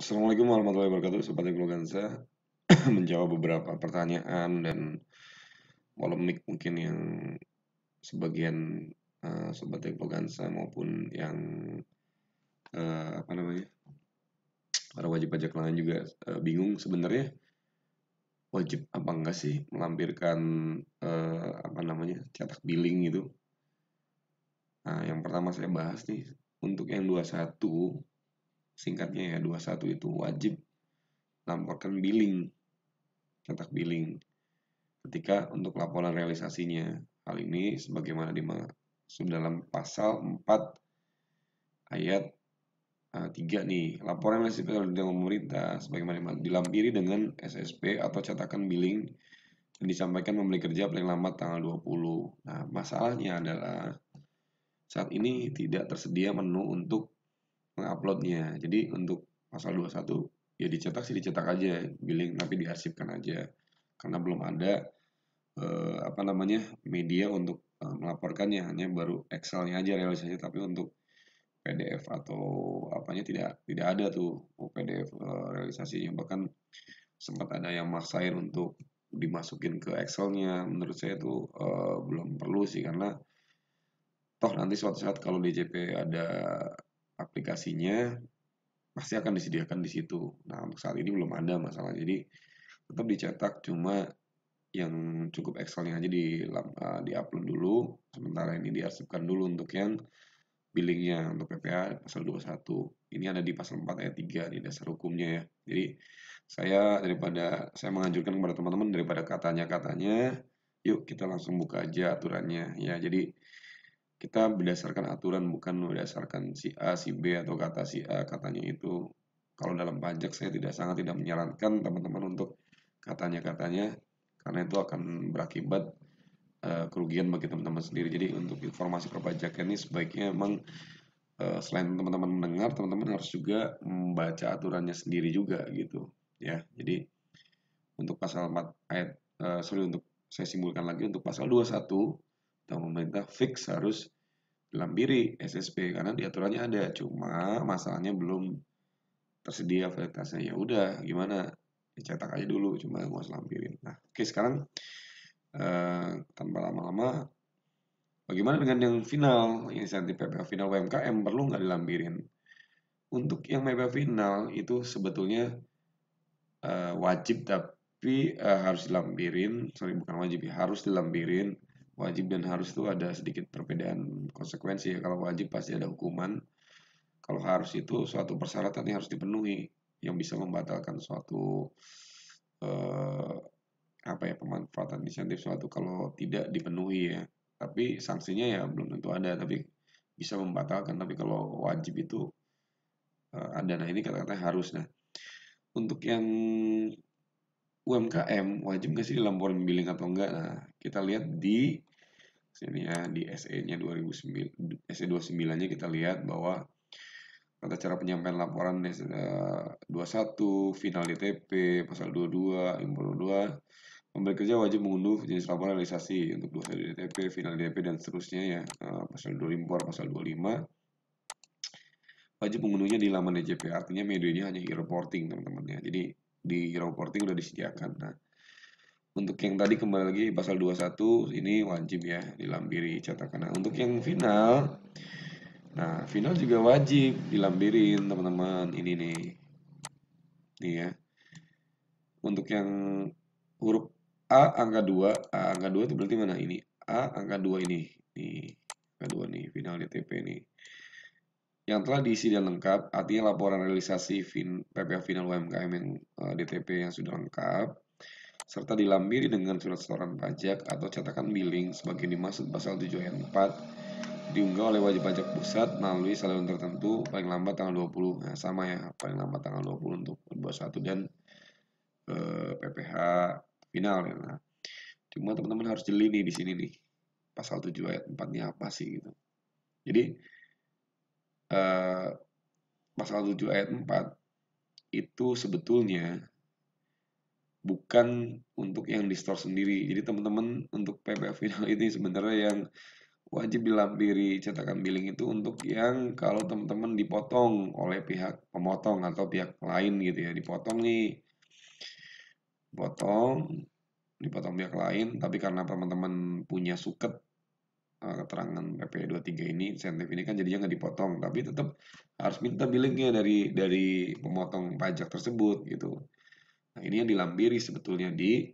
Assalamualaikum warahmatullahi wabarakatuh, Sobat Influenza. Menjawab beberapa pertanyaan dan polemik mungkin yang sebagian Sobat Influenza maupun yang apa namanya para wajib pajak lain juga bingung sebenarnya wajib apa enggak sih melampirkan apa namanya cetak billing itu. Nah, yang pertama saya bahas nih untuk yang 21, singkatnya ya 21 itu wajib laporkan billing, cetak billing ketika untuk laporan realisasinya. Hal ini sebagaimana dimaksud dalam pasal 4 ayat 3 nih. Laporan realisasi dari pemerintah sebagaimana dilampiri dengan SSP atau cetakan billing yang disampaikan membeli kerja paling lambat tanggal 20. Nah, masalahnya adalah saat ini tidak tersedia menu untuk menguploadnya. Jadi untuk pasal 21 ya dicetak sih dicetak aja billing tapi diarsipkan aja karena belum ada apa namanya media untuk melaporkannya, hanya baru Excelnya aja realisasi, tapi untuk PDF atau apanya tidak ada tuh PDF realisasinya. Bahkan sempat ada yang maksain untuk dimasukin ke Excelnya. Menurut saya tuh belum perlu sih, karena toh nanti suatu saat kalau DJP ada aplikasinya pasti akan disediakan di situ. Nah, untuk saat ini belum ada masalah, jadi tetap dicetak, cuma yang cukup Excelnya aja di-upload dulu, sementara ini diarsipkan dulu untuk yang billingnya untuk PPh pasal 21. Ini ada di pasal 4 ayat 3 di dasar hukumnya ya. Jadi saya menganjurkan kepada teman-teman, daripada katanya-katanya, yuk kita langsung buka aja aturannya ya. Jadi kita berdasarkan aturan, bukan berdasarkan si A, si B, atau kata si A katanya itu. Kalau dalam pajak saya sangat tidak menyarankan teman-teman untuk katanya-katanya, karena itu akan berakibat kerugian bagi teman-teman sendiri. Jadi untuk informasi perpajakan ini sebaiknya memang selain teman-teman mendengar, teman-teman harus juga membaca aturannya sendiri juga gitu ya. Jadi untuk pasal 4 ayat untuk saya simpulkan lagi, untuk pasal 21 pemerintah fix harus dilampiri SSP karena di aturannya ada, cuma masalahnya belum tersedia validitasnya. Ya udah, gimana, dicetak aja dulu, cuma nggak usah lampirin. Nah, oke, sekarang tanpa lama-lama, bagaimana dengan yang final, insentif PPh final UMKM, perlu nggak dilampirin? Untuk yang PPh final itu sebetulnya wajib, tapi harus dilampirin. Sorry, bukan wajib ya, harus dilampirin. Wajib dan harus itu ada sedikit perbedaan konsekuensi ya. Kalau wajib pasti ada hukuman. Kalau harus itu suatu persyaratan yang harus dipenuhi yang bisa membatalkan suatu eh, apa ya, pemanfaatan insentif suatu kalau tidak dipenuhi ya. Tapi sanksinya ya belum tentu ada, tapi bisa membatalkan. Tapi kalau wajib itu ada. Nah, ini kata-katanya harus. Nah, untuk yang UMKM wajib nggak sih dilaporin billing atau enggak? Nah, kita lihat di sini ya, di SE-nya 2009, SE 29-nya kita lihat bahwa tata cara penyampaian laporan 21, final DTP, pasal 22, impor 22, pemberi kerja wajib mengunduh jenis laporan realisasi untuk 21 DTP, final DTP, dan seterusnya ya. Pasal 2 impor, pasal 25, wajib mengunduhnya di laman DJP. Artinya medianya hanya e-reporting teman-teman ya. Jadi di e-reporting udah disediakan. Nah, untuk yang tadi kembali lagi pasal 21 ini wajib ya dilampiri cetakan. Nah, untuk yang final, nah final juga wajib dilampirin teman-teman. Ini nih. Nih ya. Untuk yang huruf A angka 2, A angka 2 itu berarti mana ini? A angka 2 ini. Nih, angka 2 nih, final DTP nih. Yang telah diisi dan lengkap, artinya laporan realisasi PPh final UMKM yang DTP yang sudah lengkap, serta dilampiri dengan surat setoran pajak atau cetakan billing sebagai dimaksud pasal 7 ayat 4, diunggah oleh wajib pajak pusat melalui saluran tertentu paling lambat tanggal 20. Nah, sama ya, paling lambat tanggal 20 untuk 21 dan PPh final ya. Nah, cuma teman-teman harus jeli nih di sini nih. Pasal 7 ayat 4-nya apa sih gitu. Jadi eh, pasal 7 ayat 4 itu sebetulnya bukan untuk yang di store sendiri. Jadi teman-teman untuk PPh final ini sebenarnya yang wajib dilampiri cetakan billing itu untuk yang kalau teman-teman dipotong oleh pihak pemotong atau pihak lain gitu ya, dipotong nih, dipotong pihak lain, tapi karena teman-teman punya suket keterangan PP 23 ini, insentif ini kan jadinya nggak dipotong, tapi tetap harus minta billingnya dari pemotong pajak tersebut gitu. Nah, ini yang dilampiri sebetulnya di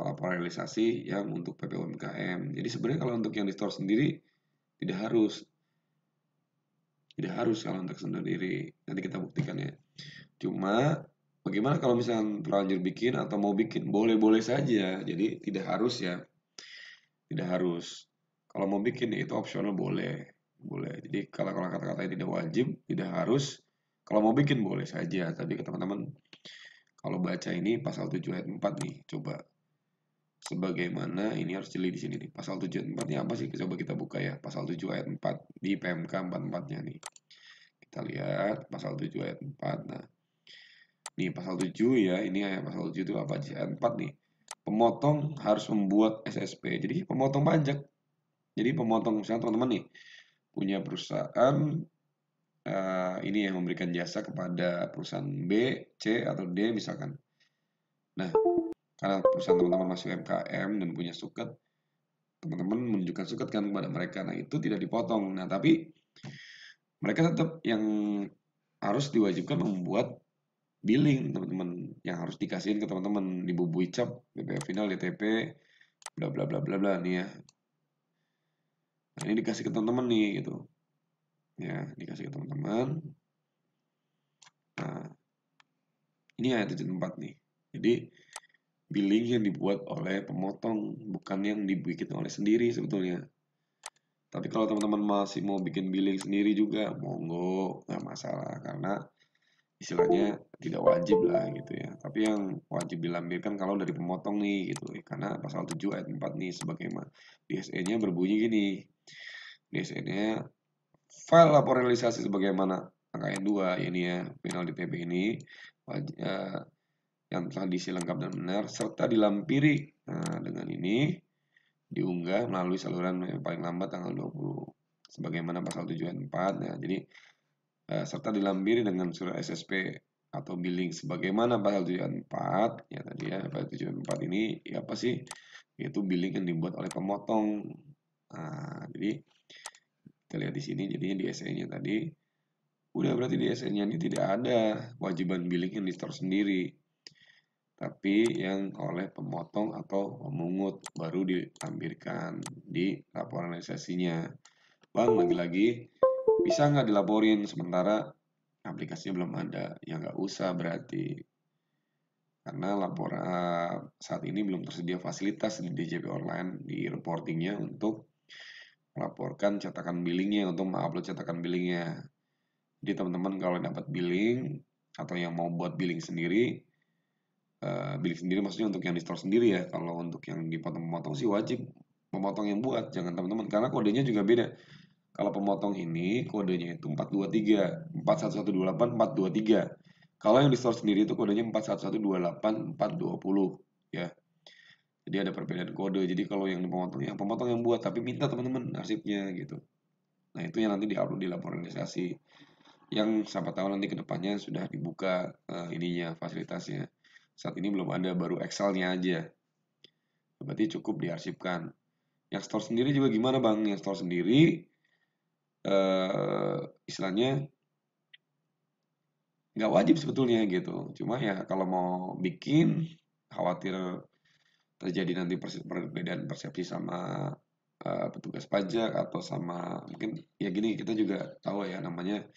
laporan realisasi yang untuk PP UMKM. Jadi sebenarnya kalau untuk yang di store sendiri tidak harus, kalau untuk sendiri. Nanti kita buktikan ya. Cuma bagaimana kalau misalnya terlanjur bikin atau mau bikin, boleh-boleh saja. Jadi tidak harus ya, tidak harus. Kalau mau bikin itu opsional boleh, boleh. Jadi kalau kata-katanya tidak wajib, tidak harus. Kalau mau bikin boleh saja. Tapi teman-teman kalau baca ini pasal 7 ayat 4 nih, coba sebagaimana ini harus jeli di sini nih. Pasal 7 ayat 4 nya apa sih? Coba kita buka ya. Pasal 7 ayat 4 di PMK 44-nya nih. Kita lihat pasal 7 ayat 4. Nah, nih pasal 7 ya, ini ya pasal 7 itu apa sih? Ayat 4 nih. Pemotong harus membuat SSP. Jadi pemotong pajak. Jadi pemotong misalnya teman-teman nih punya perusahaan ini yang memberikan jasa kepada perusahaan B, C atau D misalkan. Nah, karena perusahaan teman-teman masih UMKM dan punya suket, teman-teman menunjukkan suket kan kepada mereka. Nah, itu tidak dipotong. Nah, tapi mereka tetap yang harus diwajibkan membuat billing teman-teman yang harus dikasihin ke teman-teman di bubui cap, BPH final, DTP, bla bla bla bla bla nih ya. Nah, ini dikasih ke teman-teman nih gitu. Ya, dikasih ke teman-teman. Nah, ini ayat 74 nih. Jadi billing yang dibuat oleh pemotong, bukan yang dibikin oleh sendiri sebetulnya. Tapi kalau teman-teman masih mau bikin billing sendiri juga, monggo, nggak masalah. Karena istilahnya tidak wajib lah gitu ya. Tapi yang wajib dilampirkan kalau dari pemotong nih gitu. Karena pasal 7 ayat 4 nih sebagaimana DSE-nya berbunyi gini. DSE-nya file lapor realisasi sebagaimana angka N2 ini ya, final DTP ini yang telah diisi lengkap dan benar serta dilampiri. Nah, dengan ini diunggah melalui saluran yang paling lambat tanggal 20 sebagaimana pasal 7 ayat 4. Nah, jadi serta dilampiri dengan surat SSP atau billing sebagaimana pasal 7 ayat 4 ya tadi ya. Pasal 7 ayat 4 ini ya apa sih? Yaitu billing yang dibuat oleh pemotong. Nah, jadi kita lihat di sini jadinya di SE-nya tadi udah berarti di SE-nya ini tidak ada kewajiban billing yang di store sendiri, tapi yang oleh pemotong atau pemungut baru ditampilkan di laporan realisasinya. Bang, lagi-lagi bisa nggak dilaporin sementara aplikasinya belum ada? Ya nggak usah berarti. Karena laporan saat ini belum tersedia fasilitas di DJP Online di reportingnya untuk melaporkan cetakan billingnya, untuk mengupload cetakan billingnya. Jadi teman-teman kalau dapat billing atau yang mau buat billing sendiri, maksudnya untuk yang di store sendiri ya. Kalau untuk yang dipotong-potong sih wajib pemotong yang buat, jangan teman-teman karena kodenya juga beda. Kalau pemotong ini kodenya itu 423, 41128 423. Kalau yang di store sendiri itu kodenya 41128 420 ya. Jadi ada perbedaan kode. Jadi kalau yang pemotong yang buat tapi minta teman-teman arsipnya gitu. Nah, itu yang nanti diupload di laporan realisasi. Yang siapa tahu nanti kedepannya sudah dibuka ininya fasilitasnya. Saat ini belum ada, baru Excel-nya aja. Berarti cukup diarsipkan. Yang store sendiri juga gimana bang? Yang store sendiri istilahnya nggak wajib sebetulnya gitu. Cuma ya kalau mau bikin khawatir terjadi nanti perbedaan persepsi sama petugas pajak atau sama mungkin ya gini kita juga tahu ya namanya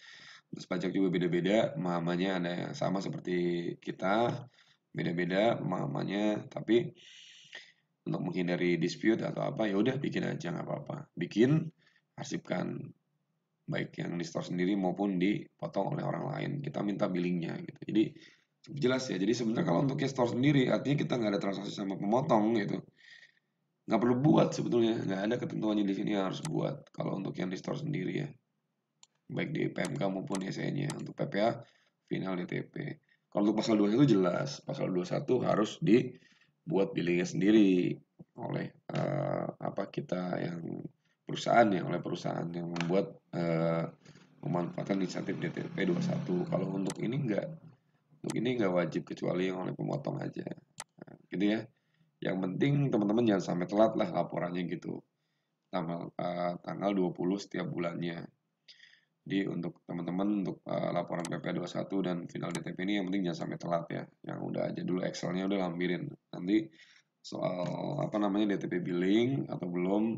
petugas pajak juga beda-beda pemahamannya, ada yang sama seperti kita beda-beda pemahamannya, tapi untuk menghindari dispute atau apa ya udah bikin aja nggak apa-apa, bikin arsipkan baik yang di store sendiri maupun dipotong oleh orang lain, kita minta billingnya gitu. Jadi jelas ya, jadi sebenarnya kalau untuk yang store sendiri artinya kita nggak ada transaksi sama pemotong gitu, nggak perlu buat sebetulnya, nggak ada ketentuannya di sini harus buat kalau untuk yang di store sendiri ya, baik di PMK maupun SE-nya. Untuk PPA final DTP, kalau untuk pasal 21 jelas, pasal 21 harus dibuat billingnya sendiri oleh kita yang perusahaan ya, oleh perusahaan yang membuat memanfaatkan insentif DTP 21. Kalau untuk ini enggak wajib kecuali yang oleh pemotong aja. Nah, gitu ya. Yang penting teman-teman jangan sampai telat lah laporannya gitu. Tanggal 20 setiap bulannya. Jadi untuk teman-teman untuk laporan PP 21 dan final DTP ini yang penting jangan sampai telat ya. Yang udah aja dulu Excelnya udah lampirin. Nanti soal DTP billing atau belum,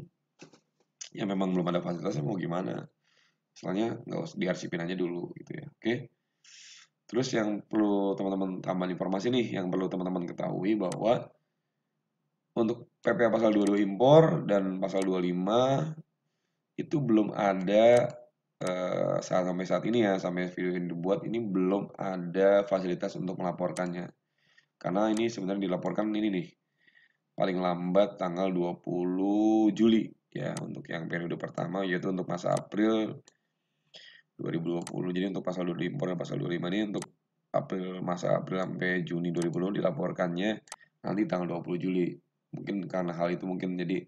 ya memang belum ada fasilitasnya mau gimana. Soalnya nggak usah diarsipin aja dulu gitu ya. Oke. Terus yang perlu teman-teman tambahan informasi nih, yang perlu teman-teman ketahui bahwa untuk PPh pasal 22 impor dan pasal 25 itu belum ada sampai saat ini ya, sampai video ini dibuat ini belum ada fasilitas untuk melaporkannya. Karena ini sebenarnya dilaporkan ini nih, paling lambat tanggal 20 Juli ya untuk yang periode pertama, yaitu untuk masa April 2020. Jadi untuk pasal 25 impor dan pasal 25 ini untuk masa April sampai Juni 2020 dilaporkannya nanti tanggal 20 Juli. Mungkin karena hal itu mungkin jadi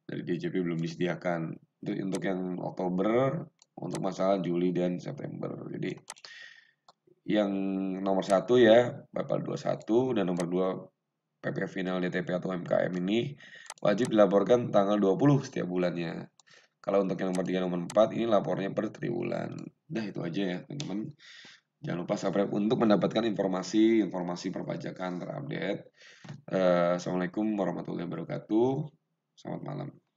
dari DJP belum disediakan. Untuk yang Oktober, untuk masalah Juli dan September. Jadi yang nomor 1 ya Bapak 21 dan nomor 2 PP final DTP atau MKM ini wajib dilaporkan tanggal 20 setiap bulannya. Kalau untuk yang nomor 3 nomor 4 ini lapornya per triwulan. Udah itu aja ya teman-teman. Jangan lupa subscribe untuk mendapatkan informasi perpajakan terupdate. Assalamualaikum warahmatullahi wabarakatuh. Selamat malam.